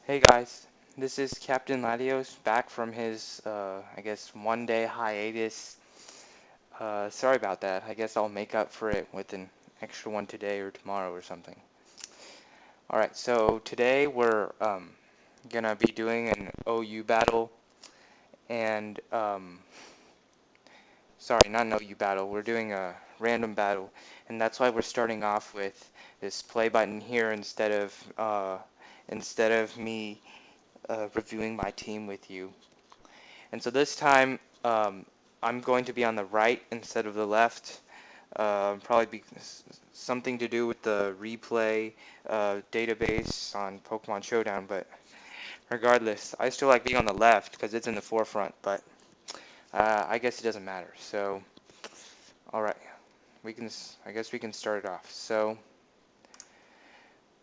Hey guys, this is Captain Latios back from his, I guess, 1 day hiatus. Sorry about that. I guess I'll make up for it with an extra one today or tomorrow or something. Alright, so today we're gonna be doing an OU battle, and, sorry, not an OU battle, we're doing a random battle, and that's why we're starting off with this play button here instead of me reviewing my team with you. And so this time, I'm going to be on the right instead of the left. Probably be something to do with the replay database on Pokemon Showdown, but regardless, I still like being on the left because it's in the forefront, but I guess it doesn't matter. So, alright, I guess we can start it off. So,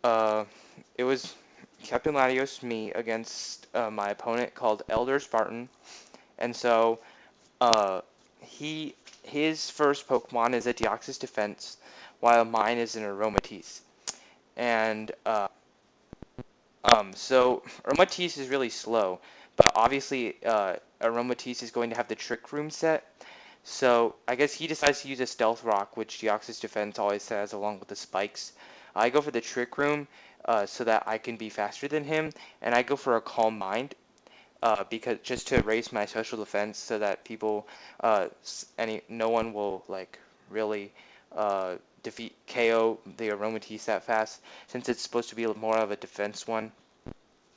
uh, it was Captain Latios, me, against my opponent called Elder Spartan, and so Uh, his first Pokemon is a Deoxys Defense, while mine is an Aromatisse. And so Aromatisse is really slow, but obviously Aromatisse is going to have the Trick Room set. So I guess he decides to use a Stealth Rock, which Deoxys Defense always has, along with the spikes. I go for the Trick Room so that I can be faster than him, and I go for a Calm Mind because just to raise my social defense so that no one will like really defeat KO the Aromatisse that fast, since it's supposed to be more of a defense one.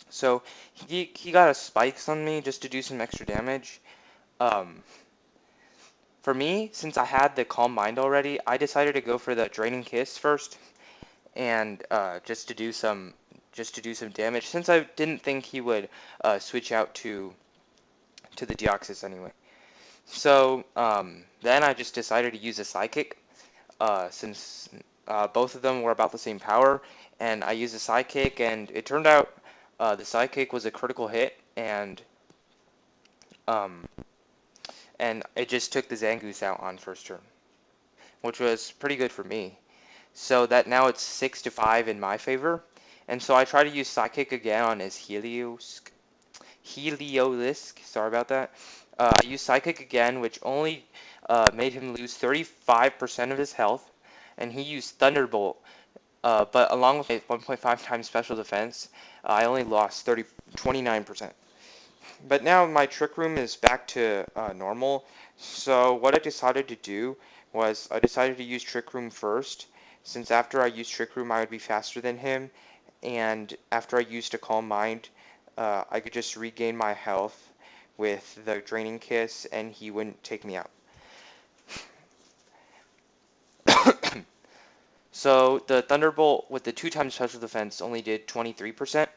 So he got a spikes on me just to do some extra damage. Um, for me, since I had the Calm Mind already, I decided to go for the Draining Kiss first, and just to do some damage, since I didn't think he would switch out to the Deoxys anyway. So then I just decided to use a Psychic, since both of them were about the same power, and I used a Psychic, and it turned out the Psychic was a critical hit, um, and it just took the Zangoose out on first turn, which was pretty good for me. So that now it's 6-5 in my favor, and so I try to use Psychic again on his Heliolisk, sorry about that. I used Psychic again, which only made him lose 35% of his health, and he used Thunderbolt, but along with my 1.5 times special defense, I only lost 29%. But now my Trick Room is back to normal, so what I decided to do was I decided to use Trick Room first, since after I used Trick Room I would be faster than him, and after I used a Calm Mind, I could just regain my health with the Draining Kiss, and he wouldn't take me out. So the Thunderbolt with the 2 times special defense only did 23%,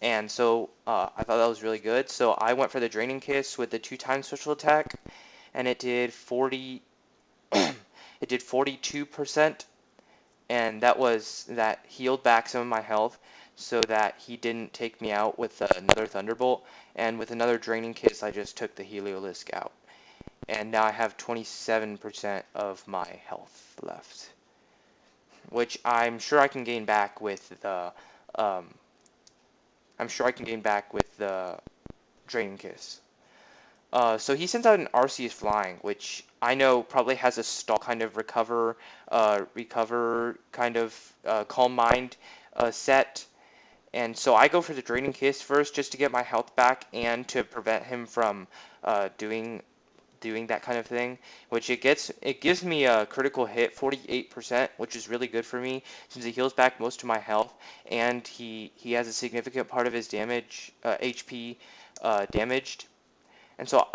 and so I thought that was really good. So I went for the Draining Kiss with the 2 times special attack, and it did 42%, and that healed back some of my health so that he didn't take me out with another Thunderbolt, and with another Draining Kiss I just took the Heliolisk out. And now I have 27% of my health left, which um, I'm sure I can gain back with the Draining Kiss. So he sends out an Arceus Flying, which I know probably has a stall kind of recover kind of Calm Mind set. And so I go for the Draining Kiss first just to get my health back and to prevent him from doing that kind of thing, which it gives me a critical hit 48%, which is really good for me since he heals back most of my health, and he has a significant part of his damage HP damaged. And so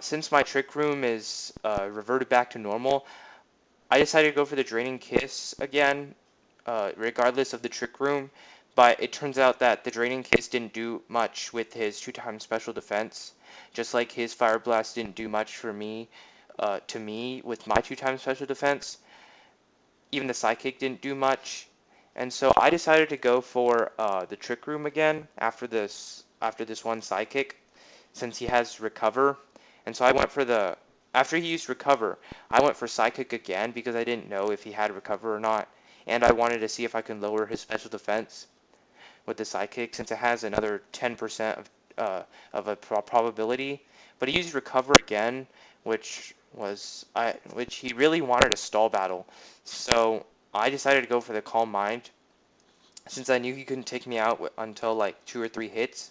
since my Trick Room is reverted back to normal, I decided to go for the Draining Kiss again, regardless of the Trick Room. But it turns out that the Draining Kiss didn't do much with his 2 times special defense, just like his Fire Blast didn't do much for me, to me with my 2 times special defense. Even the Psychic didn't do much, and so I decided to go for the Trick Room again after this one Psychic, since he has Recover. And so I went for after he used Recover, I went for Psychic again because I didn't know if he had Recover or not, and I wanted to see if I could lower his special defense. with the Psychic since it has another 10% of a probability. But he used Recover again, which he really wanted a stall battle. So I decided to go for the Calm Mind since I knew he couldn't take me out until like 2 or 3 hits.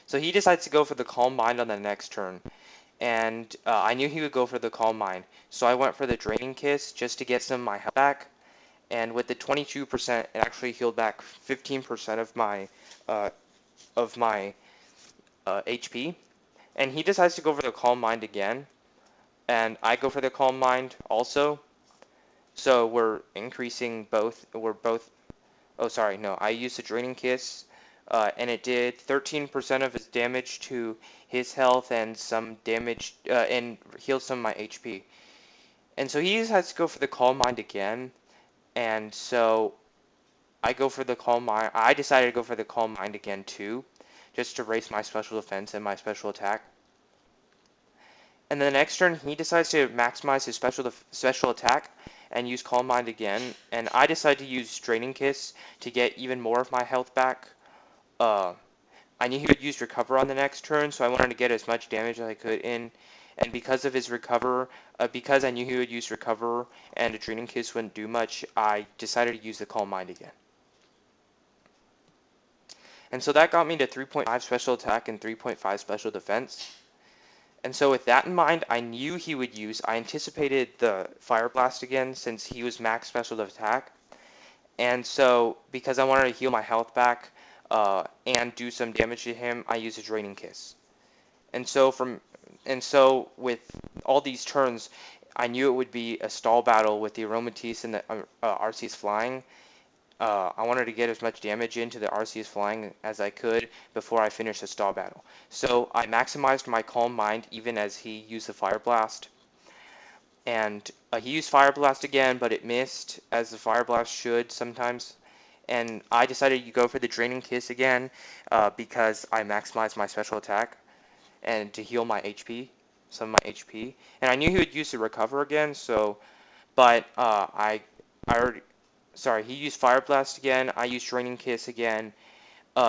So he decides to go for the Calm Mind on the next turn. And I knew he would go for the Calm Mind. So I went for the Draining Kiss just to get some of my health back. And with the 22%, it actually healed back 15% uh, of my HP. And he decides to go for the Calm Mind again. And I go for the Calm Mind also. So we're increasing both. We're both. Oh, sorry. No, I used the Draining Kiss. And it did 13% of his damage to his health and some damage and healed some of my HP. And so he decides to go for the Calm Mind again. And so I go for the Calm Mind. I decided to go for the Calm Mind again too, just to raise my special defense and my special attack. And the next turn, he decides to maximize his special attack and use Calm Mind again. And I decide to use Draining Kiss to get even more of my health back. I knew he would use Recover on the next turn, so I wanted to get as much damage as I could in. And because of his Recover, because I knew he would use Recover and a Draining Kiss wouldn't do much, I decided to use the Calm Mind again. And so that got me to 3.5 special attack and 3.5 special defense. And so with that in mind, I knew he would use, I anticipated the Fire Blast again since he was max special attack. And so because I wanted to heal my health back and do some damage to him, I used a Draining Kiss. And so with all these turns, I knew it would be a stall battle with the Aromatisse and the Arceus flying. I wanted to get as much damage into the Arceus flying as I could before I finished the stall battle. So I maximized my Calm Mind even as he used the Fire Blast. And he used Fire Blast again, but it missed, as the Fire Blast should sometimes. And I decided to go for the Draining Kiss again because I maximized my special attack and to heal my HP, some of my HP. And I knew he would use the Recover again, but he used Fire Blast again, I used Draining Kiss again.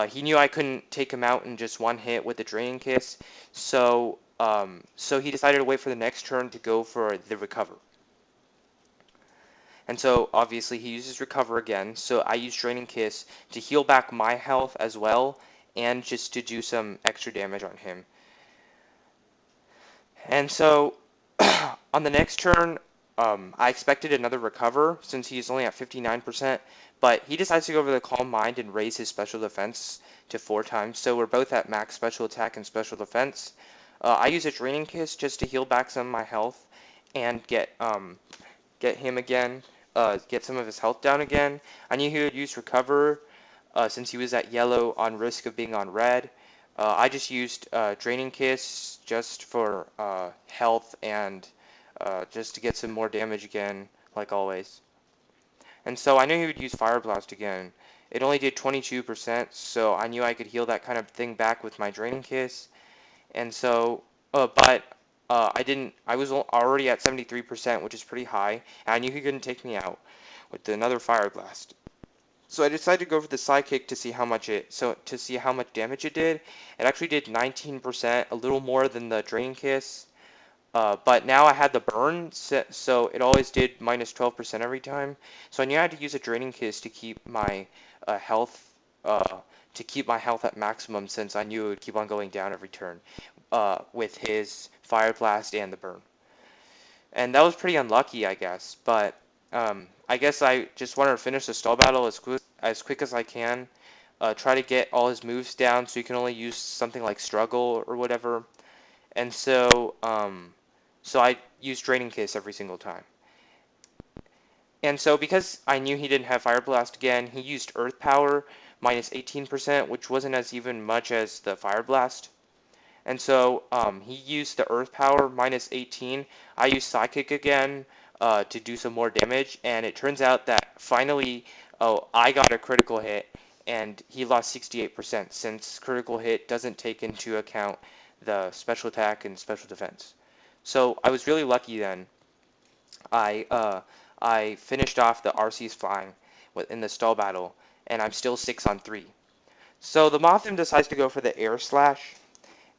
He knew I couldn't take him out in just one hit with the Draining Kiss, so he decided to wait for the next turn to go for the Recover. And so obviously he uses Recover again, so I use Draining Kiss to heal back my health as well, and just to do some extra damage on him. And so on the next turn, I expected another Recover since he's only at 59%, but he decides to go over the Calm Mind and raise his special defense to 4 times, so we're both at max special attack and special defense. I use a Draining Kiss just to heal back some of my health and get him again, get some of his health down again. I knew he would use Recover since he was at yellow on risk of being on red. I just used Draining Kiss just for health and just to get some more damage again, like always. And so I knew he would use Fire Blast again. It only did 22%, so I knew I could heal that kind of thing back with my Draining Kiss. And so, I didn't, I was already at 73%, which is pretty high, and I knew he couldn't take me out with another Fire Blast. So I decided to go for the Psychic to see how much damage it did. It actually did 19%, a little more than the Draining Kiss. But now I had the burn, so it always did minus 12% every time. So I knew I had to use a Draining Kiss to keep my health at maximum, since I knew it would keep on going down every turn with his Fire Blast and the burn. And that was pretty unlucky, I guess. But I guess I just wanted to finish the stall battle as quick as I can. Try to get all his moves down so you can only use something like Struggle or whatever. And so I used Draining Kiss every single time. And so because I knew he didn't have Fire Blast again, he used Earth Power minus 18%, which wasn't as even much as the Fire Blast. And so he used the Earth Power minus 18. I used Psychic again to do some more damage, and it turns out that finally I got a critical hit, and he lost 68% since critical hit doesn't take into account the special attack and special defense. So I was really lucky then. I finished off the Arceus flying in the stall battle, and I'm still 6 on 3. So the Mothim decides to go for the Air Slash,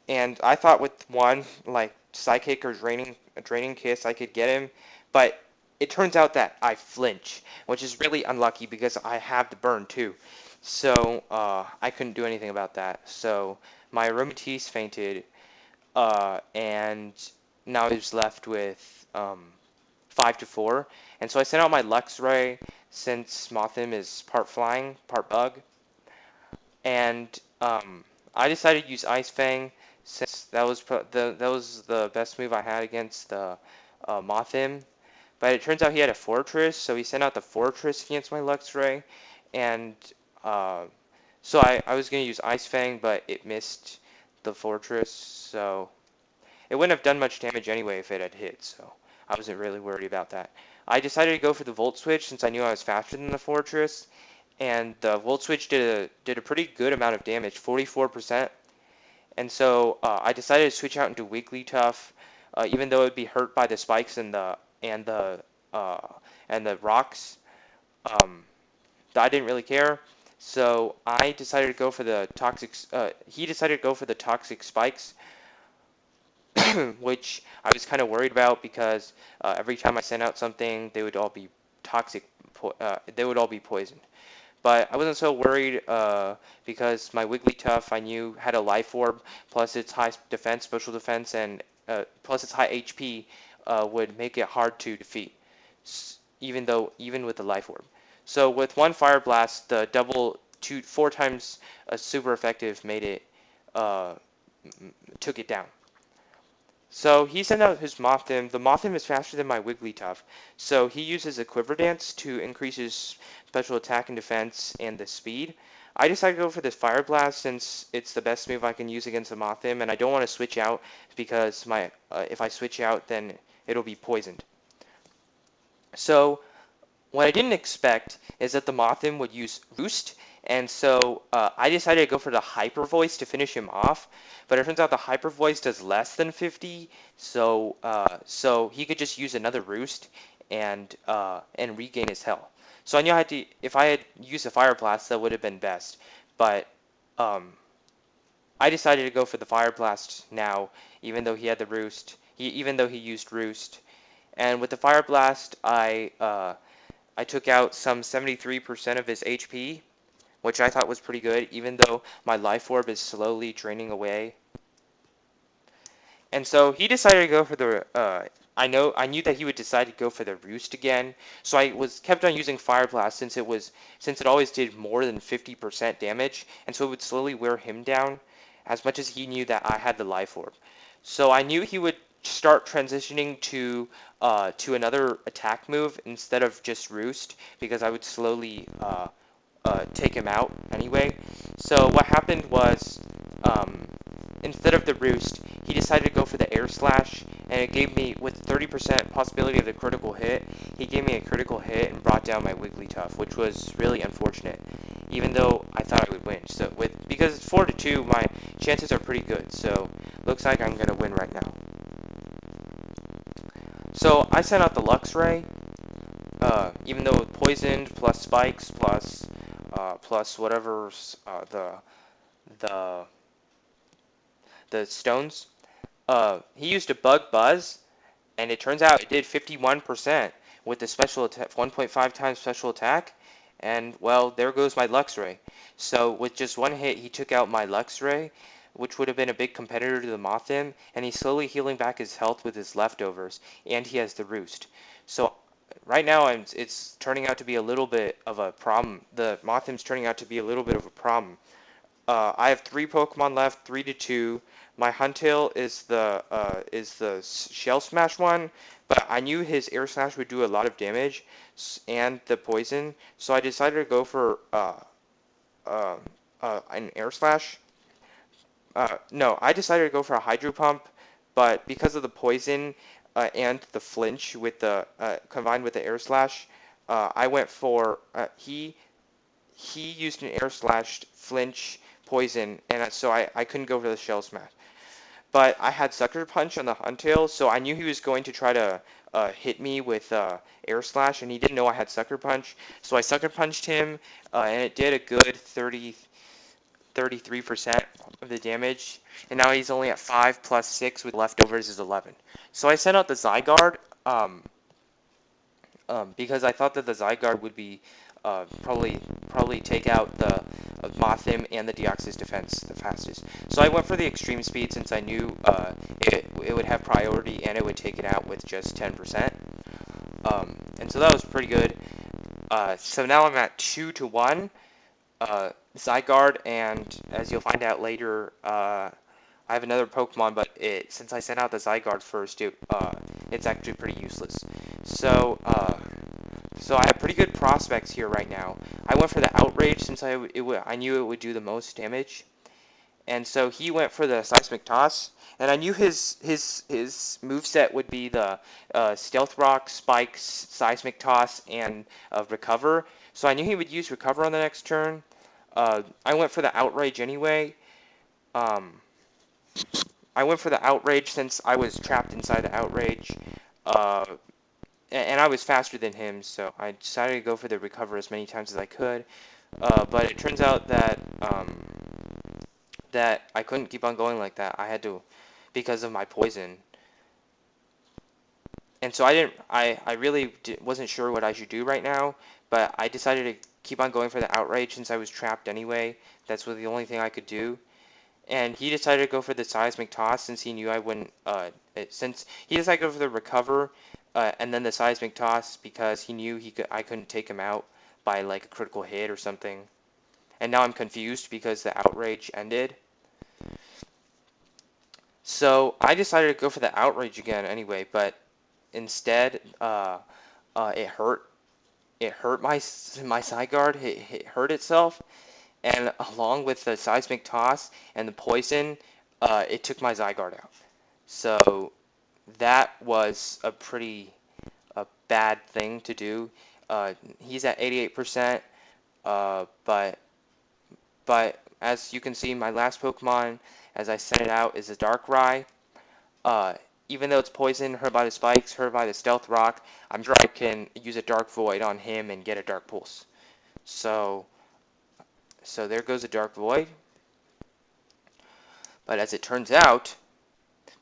and I thought with one like Psychic or Draining Kiss I could get him, but it turns out that I flinch, which is really unlucky because I have the burn too. So I couldn't do anything about that. So my Aromatisse fainted, and now I was left with 5 to 4. And so I sent out my Luxray since Mothim is part flying, part bug. And I decided to use Ice Fang since that was the best move I had against the Mothim. But it turns out he had a Fortress, so he sent out the Fortress against my Luxray. And uh, so I was going to use Ice Fang, but it missed the Fortress, so it wouldn't have done much damage anyway if it had hit, so I wasn't really worried about that. I decided to go for the Volt Switch since I knew I was faster than the Fortress, and the Volt Switch did a pretty good amount of damage, 44%. And so I decided to switch out into Wigglytuff, even though it would be hurt by the spikes and the uh, and the rocks. Um, I didn't really care. So I decided to go for the toxic. He decided to go for the toxic spikes, which I was kind of worried about because every time I sent out something, they would all be toxic. They would all be poisoned. But I wasn't so worried because my Wigglytuff I knew had a Life Orb, plus its high defense, special defense, and plus its high HP would make it hard to defeat, even with the Life Orb. So with one Fire Blast, the double 4 times super effective made it uh, took it down. So he sent out his Mothim. The Mothim is faster than my Wigglytuff, so he uses a Quiver Dance to increase his special attack and defense and the speed. I decided to go for this Fire Blast since it's the best move I can use against the Mothim, and I don't want to switch out because if I switch out, then it'll be poisoned. So what I didn't expect is that the Mothim would use Roost, and so I decided to go for the Hyper Voice to finish him off. But it turns out the Hyper Voice does less than 50, so he could just use another Roost and regain his health. So I knew if I had used a Fire Blast, that would have been best. But I decided to go for the Fire Blast now, even though he had the Roost. Even though he used Roost, and with the Fire Blast, I took out some 73% of his HP, which I thought was pretty good, even though my Life Orb is slowly draining away. And so he decided to go for the, I knew that he would decide to go for the Roost again, so I kept on using Fire Blast since it always did more than 50% damage, and so it would slowly wear him down, as much as he knew that I had the Life Orb. So I knew he would start transitioning to another attack move instead of just Roost, because I would slowly take him out anyway. So what happened was, instead of the Roost, he decided to go for the Air Slash, and it gave me, with 30% possibility of the critical hit, he gave me a critical hit and brought down my Wigglytuff, which was really unfortunate, even though I thought I would win. So because it's 4-2, my chances are pretty good, so looks like I'm gonna win right now. So I sent out the Luxray, even though it poisoned, plus spikes, plus whatever's the stones. He used a Bug Buzz, and it turns out it did 51% with the special attack, 1.5 times special attack, and well, there goes my Luxray. So with just one hit, he took out my Luxray, which would have been a big competitor to the Mothim, and he's slowly healing back his health with his leftovers, and he has the Roost. So right now, it's turning out to be a little bit of a problem. The Mothim's turning out to be a little bit of a problem. I have 3 Pokemon left, 3-2. My Huntail is the Shell Smash one, but I knew his Air Slash would do a lot of damage and the poison, so I decided to go for an Air Slash. No, I decided to go for a Hydro Pump, but because of the poison and the flinch with the combined with the Air Slash, I went for he used an Air Slash, flinch, poison, and so I couldn't go for the Shell Smash. But I had Sucker Punch on the Huntail, so I knew he was going to try to hit me with Air Slash, and he didn't know I had Sucker Punch, so I Sucker Punched him, and it did a good 33% of the damage, and now he's only at 5 plus 6 with leftovers is 11. So I sent out the Zygarde because I thought that the Zygarde would be probably take out the Mothim and the Deoxys defense the fastest. So I went for the extreme speed since I knew it would have priority and it would take it out with just 10%. And so that was pretty good. So now I'm at 2 to 1. Zygarde, and as you'll find out later, I have another Pokemon, but since I sent out the Zygarde first, it's actually pretty useless. So I have pretty good prospects here right now. I went for the Outrage since I knew it would do the most damage, and so he went for the Seismic Toss, and I knew his moveset would be the Stealth Rock, Spikes, Seismic Toss, and Recover. So I knew he would use Recover on the next turn. I went for the Outrage anyway. I went for the Outrage since I was trapped inside the Outrage. And I was faster than him, so I decided to go for the Recover as many times as I could. But it turns out that that I couldn't keep on going like that. I had to, because of my poison. And so I really wasn't sure what I should do right now, but I decided to keep on going for the Outrage since I was trapped anyway. That's the only thing I could do. And he decided to go for the Seismic Toss since he knew I wouldn't, since he decided to go for the Recover, and then the Seismic Toss because he knew I couldn't take him out by like a critical hit or something. And now I'm confused because the Outrage ended. So I decided to go for the Outrage again anyway, but instead, it hurt. It hurt my Zygarde. It hurt itself, and along with the Seismic Toss and the Poison, it took my Zygarde out. So that was a pretty bad thing to do. He's at 88%, but as you can see, my last Pokemon, as I sent it out, is a Darkrai. Even though it's poison, hurt by the spikes, hurt by the stealth rock, I'm sure I can use a Dark Void on him and get a Dark Pulse. So there goes a Dark Void. But as it turns out,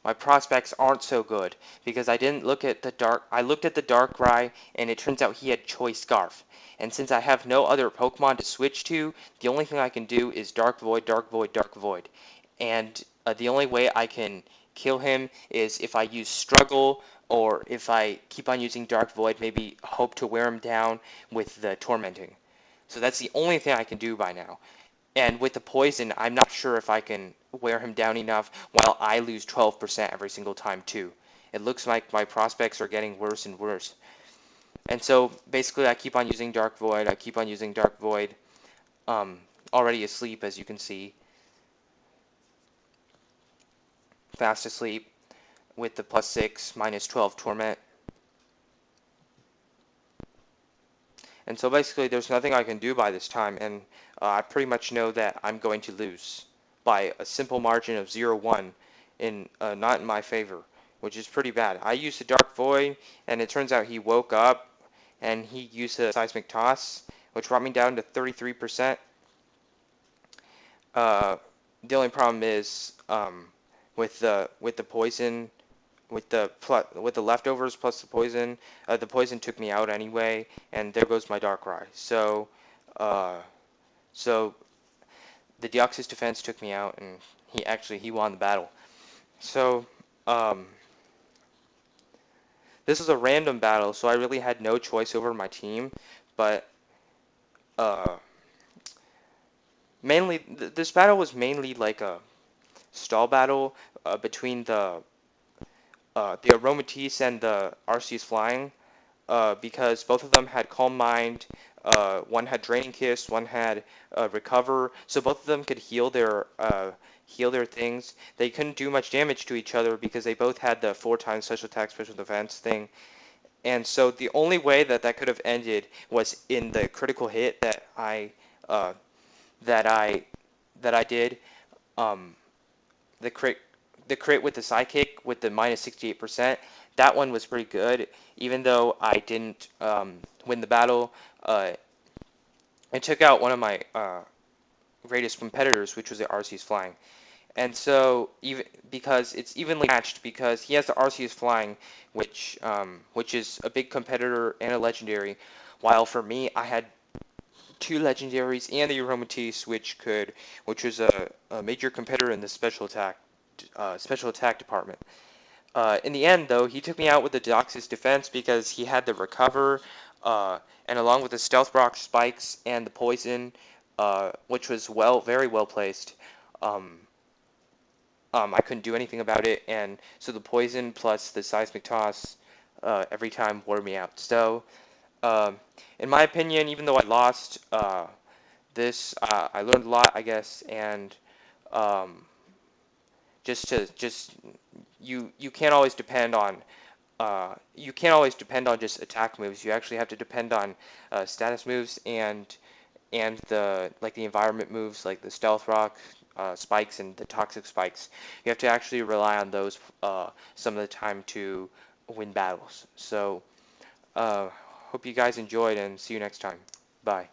my prospects aren't so good because I didn't look at the Dark. I looked at the Darkrai, and it turns out he had Choice Scarf. And since I have no other Pokemon to switch to, the only thing I can do is Dark Void, Dark Void, Dark Void. And the only way I can kill him is if I use Struggle, or if I keep on using Dark Void, maybe hope to wear him down with the Tormenting. So that's the only thing I can do by now. And with the Poison, I'm not sure if I can wear him down enough while I lose 12% every single time too. It looks like my prospects are getting worse and worse. And so basically I keep on using Dark Void, already asleep as you can see. Fast asleep with the +6, -12 Torment. And so basically there's nothing I can do by this time, and I pretty much know that I'm going to lose by a simple margin of 0-1, not in my favor, which is pretty bad. I used a Dark Void, and it turns out he woke up, and he used a Seismic Toss, which brought me down to 33%. The only problem is with the poison, with the leftovers plus the poison took me out anyway, and there goes my Darkrai. So the Deoxys defense took me out, and he won the battle. So this was a random battle, so I really had no choice over my team, but mainly this battle was mainly like a stall battle between the Aromatisse and the Arceus Flying, because both of them had Calm Mind. One had Draining Kiss, one had Recover, so both of them could heal their things. They couldn't do much damage to each other because they both had the 4x special attack, special defense thing. And so the only way that could have ended was in the critical hit that I did. The crit with the Psychic with the -68%, that one was pretty good. Even though I didn't win the battle, it took out one of my greatest competitors, which was the Arceus Flying. And so even because it's evenly matched, because he has the Arceus Flying, which is a big competitor and a legendary, while for me I had two legendaries and the Aromatisse, which was a major competitor in the special attack department. In the end, though, he took me out with the Deoxys defense because he had the recover, and along with the stealth rock spikes and the poison, which was very well placed. Um, I couldn't do anything about it, and so the poison plus the seismic toss every time wore me out. So, um, in my opinion, even though I lost I learned a lot, I guess, and um, just you can't always depend on just attack moves. You actually have to depend on status moves and the environment moves like the stealth rock spikes and the toxic spikes. You have to actually rely on those some of the time to win battles. So hope you guys enjoyed and see you next time. Bye.